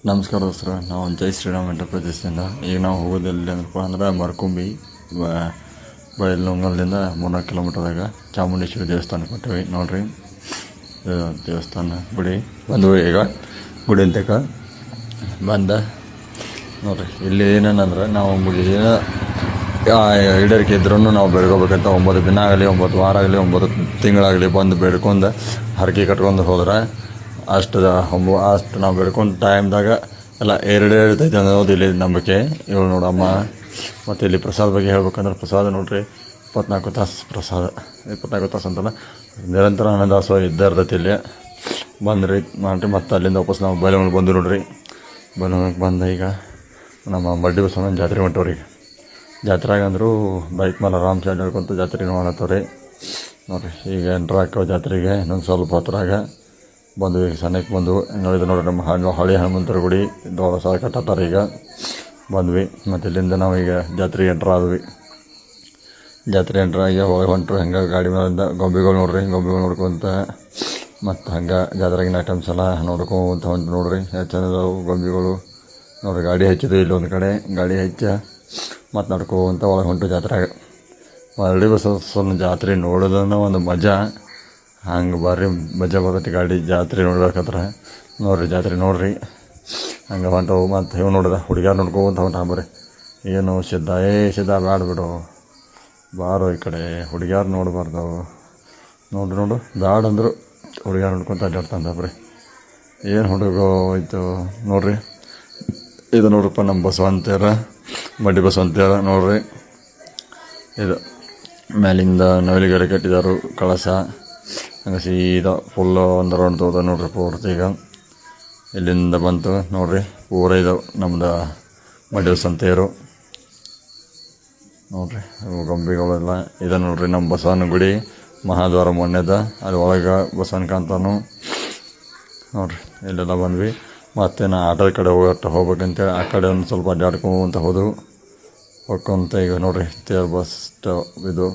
ನಮಸ್ಕಾರ ದೋಸ್ತರು, ನಾವು ಜೈ ಶ್ರೀರಾಮ್ ಎಂಟರ್ಪ್ರೈಸಸ್ನಿಂದ ಈಗ ನಾವು ಹೋಗೋದೆಲ್ಲಿ ಅಂದ್ರಪ್ಪ ಅಂದ್ರೆ ಮರ್ಕುಂಬಿ ಬೈಲೊಂಗಲದಿಂದ 3-4 ಕಿಲೋಮೀಟರ್ದಾಗ ಚಾಮುಂಡೇಶ್ವರಿ ದೇವಸ್ಥಾನಕ್ಕೆ ಹೊಂಟೇವಿ. ನೋಡ್ರಿ, ದೇವಸ್ಥಾನ ಗುಡಿ ಬಂದ್ವಿ. ಈಗ ಗುಡಿ ಅಂತಕ ಬಂದ ನೋಡ್ರಿ. ಇಲ್ಲಿ ಏನೇನಂದ್ರೆ ನಾವು ಈಡೇರಿಕೆ ಇದ್ರೂ ನಾವು ಬೆಳ್ಕೋಬೇಕಂತ 9 ದಿನ ಆಗಲಿ, 9 ವಾರ ಆಗಲಿ, 9 ತಿಂಗಳಾಗಲಿ ಬಂದು ಬೆಳ್ಕೊಂಡು ಹರಕೆ ಕಟ್ಕೊಂಡು ಹೋದ್ರೆ ಅಷ್ಟು ನಾವು ಬೆಳ್ಕೊಂಡು ಟೈಮ್ದಾಗ ಎಲ್ಲ ಏರಿತೈತೆ ಅನ್ನೋದು ಇಲ್ಲಿ ನಂಬಿಕೆ. ಇವಳು ನೋಡಮ್ಮ. ಮತ್ತು ಇಲ್ಲಿ ಪ್ರಸಾದ ಬಗ್ಗೆ ಹೇಳ್ಬೇಕಂದ್ರೆ ಪ್ರಸಾದ ನೋಡ್ರಿ 24 ತಾಸು ಪ್ರಸಾದ. 24 ತಾಸು ಅಂತಂದ್ರೆ ನಿರಂತರ ಅನ್ನದಾಸೋಹ ಇದ್ದೇ ಇರ್ತೈತಿ ಇಲ್ಲಿ. ಬಂದ್ರಿ ಮಾಡ್ರಿ. ಮತ್ತು ಅಲ್ಲಿಂದ ವಾಪಸ್ ನಾವು ಬೈಲಹೊಂಗಲಕ್ಕೆ ಬಂದು ನೋಡ್ರಿ. ಬೈಲಹೊಂಗಲಕ್ಕೆ ಬಂದ ಈಗ ನಮ್ಮ ಮಡ್ಡಿ ಬಸವಣ್ಣನ ಜಾತ್ರೆ ಹೊಂಟವ್ರಿ. ಜಾತ್ರೆಗೆ ಅಂದರೂ ಬೈಕ್ ಮೇಲೆ ಆರಾಮ್ಸೆ ಅಡ್ಡಾಡ್ಕೊಂತ ಜಾತ್ರೆ ಮಾಡತ್ತವ್ರಿ. ನೋಡಿರಿ, ಈಗ ಎಂಟ್ರ್ ಹಾಕೋ ಜಾತ್ರೆಗೆ ಇನ್ನೊಂದು ಸ್ವಲ್ಪ ಹತ್ರಾಗ ಬಂದ್ವಿ. ಸಣ್ಣಕ್ಕೆ ಬಂದು ನೋಡಿದ್ರೆ ನೋಡ್ರಿ, ನಮ್ಮ ಹಳ್ಳಿ ಹನುಮಂತರ ಗುಡಿ ಹೊಸ ಕಟ್ಟತ್ತಾರ. ಈಗ ಬಂದ್ವಿ. ಮತ್ತು ಇಲ್ಲಿಂದ ನಾವು ಈಗ ಜಾತ್ರೆಗೆ ಎಂಟ್ರ್ ಆದ್ವಿ. ಜಾತ್ರೆ ಎಂಟ್ರ್ ಆಗಿ ಹೊಳೆ ಹೊಂಟ್ರು. ಹಂಗೆ ಗಾಡಿ ಮೇಲಿಂದ ಗೊಂಬೆಗಳು ನೋಡ್ರಿ, ಗೊಂಬೆಗಳು ನೋಡ್ಕೊತ ಮತ್ತು ಹಂಗೆ ಜಾತ್ರೆಗಿನ ಐಟಮ್ಸ್ ಎಲ್ಲ ನೋಡ್ಕೊಂತ ಹೊಂಟು ನೋಡ್ರಿ. ಎಷ್ಟು ಚೆಂದದವು ಗೊಂಬೆಗಳು ನೋಡ್ರಿ. ಗಾಡಿ ಹಚ್ಚಿದ್ವಿ ಇಲ್ಲೊಂದು ಕಡೆ, ಗಾಡಿ ಹಚ್ಚ ಮತ್ತು ನಡ್ಕೊಂತ ಒಳಗೆ ಹೊಂಟು ಜಾತ್ರೆಗೆ. ಮರಳಿ ಬಸವನ ಜಾತ್ರೆ ನೋಡೋದನ್ನ ಒಂದು ಮಜಾ. ಹಂಗೆ ಬರ್ರಿ, ಮಜಾ ಬರ್ತೈತಿ ಗಾಡಿ ಜಾತ್ರೆ ನೋಡ್ಬೇಕಾದ್ರೆ. ನೋಡ್ರಿ, ಜಾತ್ರೆ ನೋಡ್ರಿ. ಹಂಗೆ ಹೊಂಟವು. ಮತ್ತು ಇವು ನೋಡಿದ ಹುಡುಗ್ಯಾರು ನೋಡ್ಕೊಂತ ಹೊಂಟ ಬರ್ರಿ. ಏನು ಸಿದ್ಧ ಬ್ಯಾಡ ಬಿಡು, ಬಾರೋ ಈ ಕಡೆ, ಹುಡುಗ್ಯಾರು ನೋಡಬಾರ್ದು. ನೋಡು ಬ್ಯಾಡ ಅಂದರು ಹುಡುಗ್ಯಾರು ನೋಡ್ಕೊತ ಅಡ್ಡಾಡ್ತಂದ ಬರ್ರಿ. ಏನು ಹುಡುಗ ಹೋಯ್ತು ನೋಡ್ರಿ. ಇದು ನೋಡ್ರಪ್ಪ ನಮ್ಮ ಬಸವಂತೇರ, ಮಡ್ಡಿ ಬಸವಂತೇರ ನೋಡ್ರಿ. ಇದು ಮೇಲಿಂದ ನವಿಲಿಗೆರೆ ಕಟ್ಟಿದಾರು ಕಳಸ. ಹಂಗೆ ಸೀದಾ ಫುಲ್ಲು ಒಂದು ರೌಂಡ್ ತೋದ ನೋಡ್ರಿ ಪೂರ್ತಿ. ಈಗ ಇಲ್ಲಿಂದ ಬಂತು ನೋಡ್ರಿ, ಪೂರ ಇದು ನಮ್ದು ಮಡ್ಡಿ ಬಸವಂತೇರು ನೋಡ್ರಿ. ಗೊಂಬೆಗಳೆಲ್ಲ ಇದೆ ನೋಡ್ರಿ. ನಮ್ಮ ಬಸವನ ಗುಡಿ ಮಹಾದ್ವಾರ ಮೊನ್ನೆದ, ಅದು ಒಳಗೆ ಬಸವನ ಕಾಂತಾನು ನೋಡ್ರಿ. ಇಲ್ಲೆಲ್ಲ ಬಂದ್ವಿ. ಮತ್ತು ನಾ ಆಟೋದ ಕಡೆ ಹೋಗ್ಬೇಕಂತೇಳಿ ಆ ಕಡೆ ಒಂದು ಸ್ವಲ್ಪ ಅಡ್ಡಾಡ್ಕೊಂತ ಹೋಗ್ಕೊಂತ ಈಗ ನೋಡ್ರಿ ತೇರು ಬಸ್ ಇದು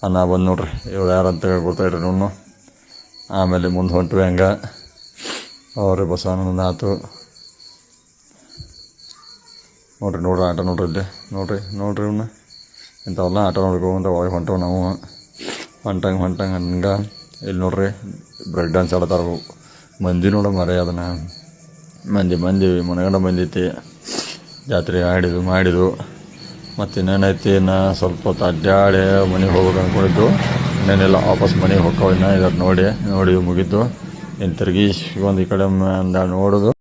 ಅನ್ನ ಬಂದು ನೋಡ್ರಿ. ಇವ್ರು ಯಾರಂತ ಗೊತ್ತಾಯ್ರಿ ನೋನು. ಆಮೇಲೆ ಮುಂದೆ ಹೊಂಟ್ವಿ. ಹಂಗೆ ಅವ್ರಿ ಬಸವನಂದ ಆತು ನೋಡ್ರಿ ಆಟ ನೋಡ್ರಿ. ಇಲ್ಲಿ ನೋಡ್ರಿ ಇವನ್ನ ಇಂಥವೆಲ್ಲ ಆಟ ನೋಡ್ಕೊಂತ ಒಳಗೆ ಹೊಂಟವು ನಾವು. ಹೊಂಟಂಗೆ ಹಂಗೆ ಇಲ್ಲಿ ನೋಡ್ರಿ ಬ್ರೇಕ್ ಡ್ಯಾನ್ಸ್ ಆಡ್ತಾರ ಮಂದಿ. ನೋಡೋ ಮರೆ ಅದನ್ನು ಮಂದಿ ಮನಗಂಡ ಬಂದೈತಿ. ಜಾತ್ರೆ ಮಾಡಿದ್ವು. ಮತ್ತು ಇನ್ನೇನೈತಿ, ಇನ್ನು ಸ್ವಲ್ಪ ಹೊತ್ತು ಅಡ್ಡಾಡಿ ಮನೆಗೆ ಹೋಗ್ಬೇಕು ಅಂದ್ಕೊಂಡಿದ್ದು. ಇನ್ನೇನೆಲ್ಲ ವಾಪಸ್ ಮನೆಗೆ ಹೋಗ್ತಾವ. ಇನ್ನು ಇದನ್ನು ನೋಡಿ ಮುಗಿದ್ದು. ಇನ್ನು ತಿರುಗಿ ಒಂದು ಈ ಕಡೆ ನೋಡೋದು.